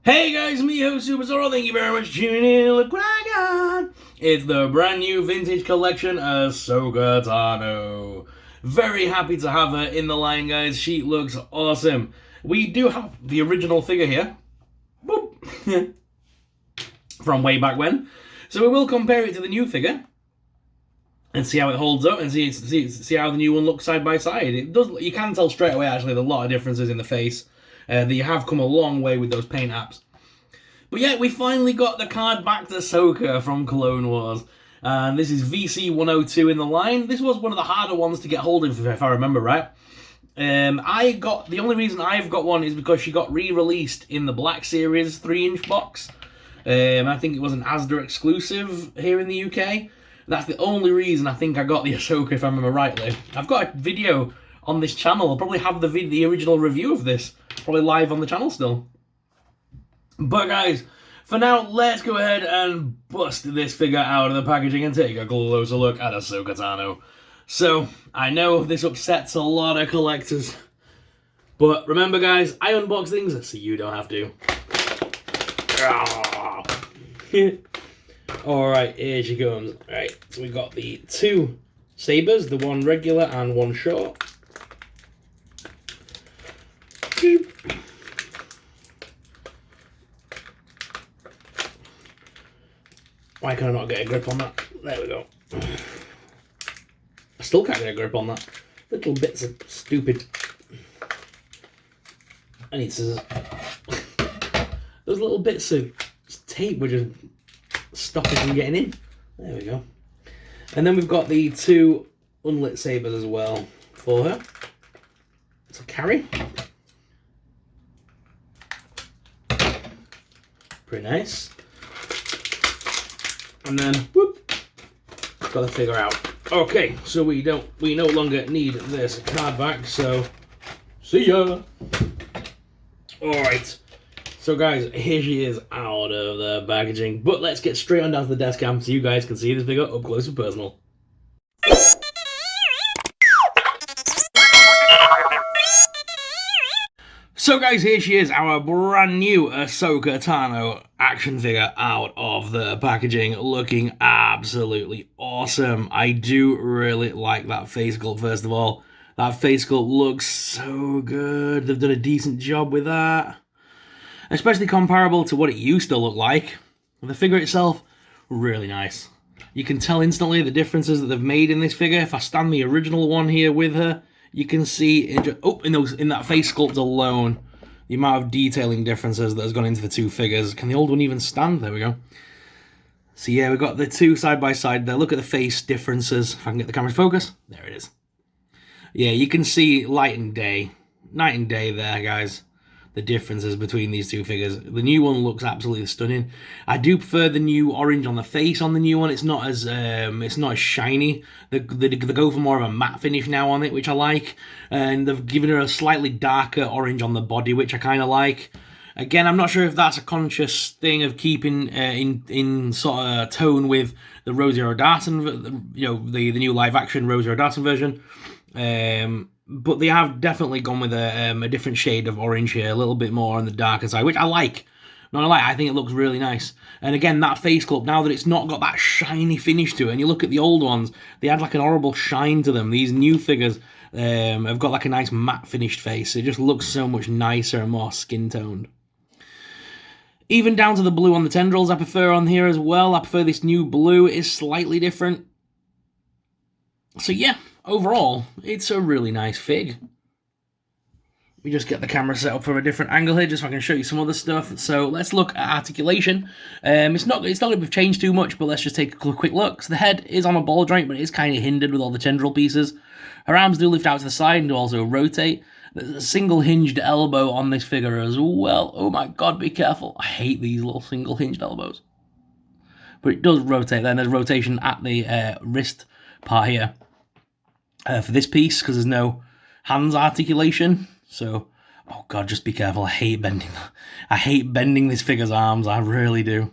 Hey guys, me host Super Zoro, thank you very much for tuning in. Look what I got! It's the brand new vintage collection, Ahsoka Tano. Very happy to have her in the line, guys. She looks awesome. We do have the original figure here. Boop. From way back when. So we will compare it to the new figure. And see how it holds up and see how the new one looks side by side. It does. You can tell straight away, actually, there's a lot of differences in the face. That you have come a long way with those paint apps. But yeah, we finally got the card back to Ahsoka from Clone Wars. And this is VC102 in the line. This was one of the harder ones to get hold of, if I remember right. The only reason I've got one is because she got re-released in the Black Series 3-inch box. I think it was an Asda exclusive here in the UK. That's the only reason I think I got the Ahsoka, if I remember rightly. I've got a video on this channel. I'll probably have the original review of this. Probably live on the channel still. But guys, for now, let's go ahead and bust this figure out of the packaging and take a closer look at Ahsoka Tano. So, I know this upsets a lot of collectors. But remember guys, I unbox things so you don't have to. Alright, here she comes. Alright, so we've got the two sabers, the one regular and one short. Why can I not get a grip on that? There we go. I still can't get a grip on that. Little bits of stupid... I need scissors. Those little bits of tape were just stopping from getting in. There we go. And then we've got the two unlit sabers as well for her to carry. Pretty nice. And then, whoop, got the figure out. Okay, so we no longer need this card back, so see ya. Alright, so guys, here she is out of the packaging, but let's get straight on down to the desk cam so you guys can see this figure up close and personal. So guys, here she is, our brand new Ahsoka Tano action figure out of the packaging, looking absolutely awesome. I do really like that face sculpt, first of all. That face sculpt looks so good. They've done a decent job with that. Especially comparable to what it used to look like. The figure itself, really nice. You can tell instantly the differences that they've made in this figure. If I stand the original one here with her, you can see in that face sculpt alone the amount of detailing differences that has gone into the two figures. Can the old one even stand? There we go. So yeah, we've got the two side by side there. Look at the face differences. If I can get the camera to focus. There it is. Yeah, you can see night and day there, guys. The differences between these two figures. The new one looks absolutely stunning. I do prefer the new orange on the face on the new one. It's not as shiny. They go for more of a matte finish now on it, which I like. And they've given her a slightly darker orange on the body, which I kind of like. Again, I'm not sure if that's a conscious thing of keeping in sort of tone with the Rosario Dawson, the new live action Rosario Dawson version. But they have definitely gone with a different shade of orange here, a little bit more on the darker side, which I like. Not gonna lie, I think it looks really nice. And again, that face sculpt, now that it's not got that shiny finish to it, and you look at the old ones, they had like an horrible shine to them. These new figures have got like a nice matte finished face. It just looks so much nicer and more skin toned. Even down to the blue on the tendrils, I prefer on here as well. I prefer this new blue. It is slightly different. So yeah, overall, it's a really nice fig. We just get the camera set up from a different angle here, just so I can show you some other stuff. So let's look at articulation. It's not going to change too much, but let's just take a quick look. So the head is on a ball joint, but it is kind of hindered with all the tendril pieces. Her arms do lift out to the side and do also rotate. There's a single hinged elbow on this figure as well. Oh my god, be careful. I hate these little single hinged elbows. But it does rotate. Then there's rotation at the wrist part here. For this piece, because there's no hands articulation. So, oh god, just be careful. I hate bending that. I hate bending this figure's arms. I really do.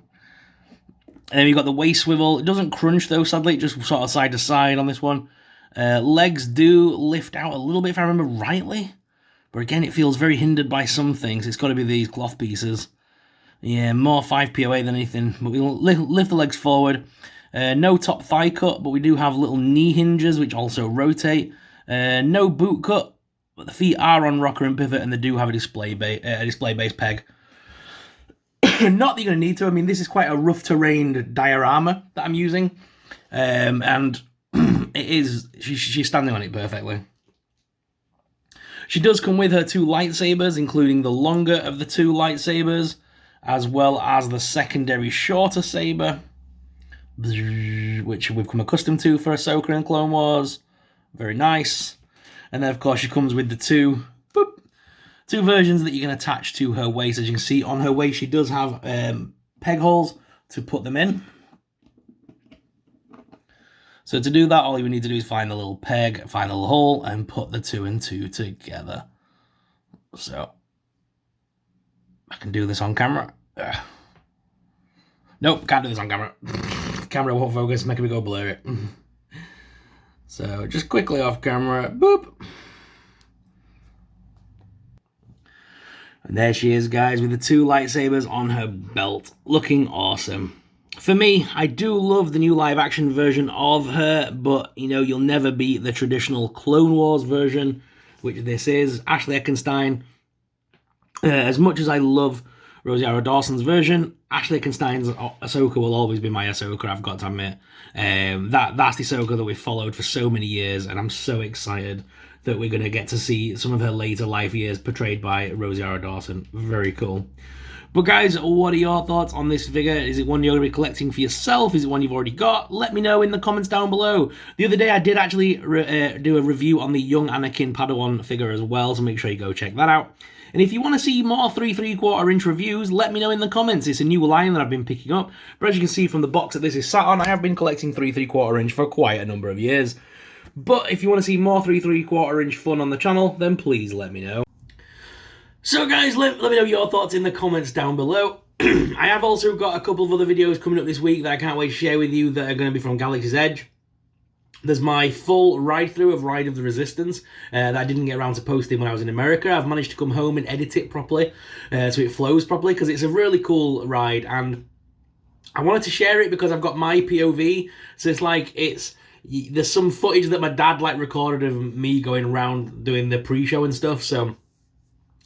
And then you've got the waist swivel. It doesn't crunch though, sadly. It just sort of side to side on this one. Legs do lift out a little bit, if I remember rightly. But again, it feels very hindered by some things. It's got to be these cloth pieces. Yeah, more 5POA than anything. But we'll lift the legs forward. No top thigh cut, but we do have little knee hinges, which also rotate. No boot cut, but the feet are on rocker and pivot, and they do have a display-based peg. Not that you're going to need to. I mean, this is quite a rough terrain diorama that I'm using. And it is, she's standing on it perfectly. She does come with her 2 lightsabers, including the longer of the 2 lightsabers, as well as the secondary shorter saber, which we've come accustomed to for Ahsoka and Clone Wars. Very nice. And then, of course, she comes with the two versions that you can attach to her waist. As you can see, on her waist, she does have peg holes to put them in. So to do that, all you need to do is find the little peg, find the little hole, and put the 2 and 2 together. So I can do this on camera. Nope, can't do this on camera. Camera won't focus, making me go blurry. So just quickly off camera, boop. And there she is, guys, with the 2 lightsabers on her belt, looking awesome. For me, I do love the new live-action version of her, but, you know, you'll never beat the traditional Clone Wars version, which this is. Ashley Eckstein. As much as I love Rosario Dawson's version, Ashley Eckstein's Ahsoka will always be my Ahsoka, I've got to admit. That's the Ahsoka that we've followed for so many years, and I'm so excited that we're going to get to see some of her later life years portrayed by Rosario Dawson. Very cool. But guys, what are your thoughts on this figure? Is it one you're going to be collecting for yourself? Is it one you've already got? Let me know in the comments down below. The other day I did actually do a review on the young Anakin Padawan figure as well, so make sure you go check that out. And if you want to see more 3 3/4 inch reviews, let me know in the comments. It's a new line that I've been picking up. But as you can see from the box that this is sat on, I have been collecting 3 3/4 inch for quite a number of years. But if you want to see more 3 3/4 inch fun on the channel, then please let me know. So guys, let me know your thoughts in the comments down below. I have also got a couple of other videos coming up this week that I can't wait to share with you that are going to be from Galaxy's Edge. There's my full ride-through of Ride of the Resistance that I didn't get around to posting when I was in America. I've managed to come home and edit it properly so it flows properly, because it's a really cool ride, and I wanted to share it because I've got my POV, so it's like there's some footage that my dad recorded of me going around doing the pre-show and stuff, so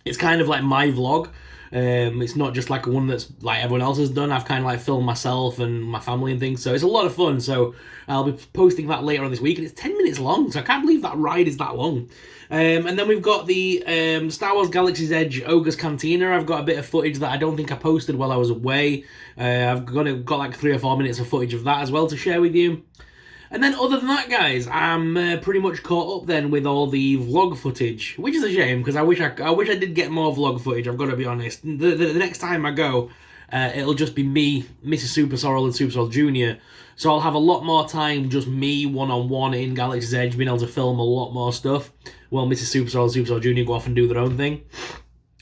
it's kind of like my vlog. It's not just like one that's like everyone else has done. I've kind of filmed myself and my family and things, so it's a lot of fun. So I'll be posting that later on this week, and it's 10 minutes long, so I can't believe that ride is that long. And then we've got the Star Wars Galaxy's Edge Ogre's Cantina. I've got a bit of footage that I don't think I posted while I was away. I've got like 3 or 4 minutes of footage of that as well to share with you. And then other than that, guys, I'm pretty much caught up then with all the vlog footage, which is a shame, because I wish I did get more vlog footage, I've got to be honest. The next time I go, it'll just be me, Mrs. Super Sorrel and Super Sorrel Jr. So I'll have a lot more time, just me, one-on-one in Galaxy's Edge, being able to film a lot more stuff, while Mrs. Super Sorrel and Super Sorrel Jr. go off and do their own thing.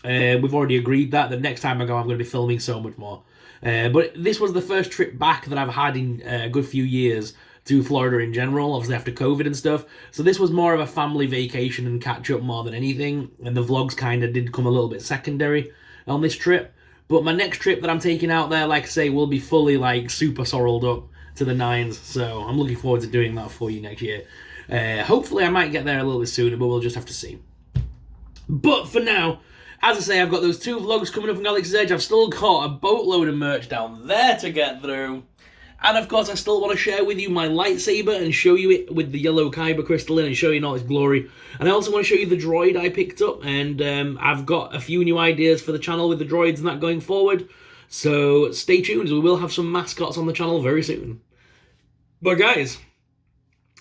We've already agreed that the next time I go, I'm going to be filming so much more. But this was the first trip back that I've had in a good few years to Florida in general, obviously after COVID and stuff. So this was more of a family vacation and catch up more than anything, and the vlogs kind of did come a little bit secondary on this trip. But my next trip that I'm taking out there, like I say, will be fully super sorreled up to the nines, so I'm looking forward to doing that for you next year. Hopefully I might get there a little bit sooner, but we'll just have to see. But for now, as I say, I've got those 2 vlogs coming up on Galaxy's Edge. I've still got a boatload of merch down there to get through. And of course, I still want to share with you my lightsaber and show you it with the yellow kyber crystal in and show you in all its glory. And I also want to show you the droid I picked up, and I've got a few new ideas for the channel with the droids and that going forward. So stay tuned, as we will have some mascots on the channel very soon. But guys,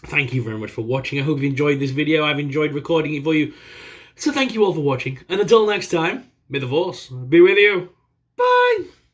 thank you very much for watching. I hope you enjoyed this video. I've enjoyed recording it for you. So thank you all for watching. And until next time, may the Force be with you. Bye!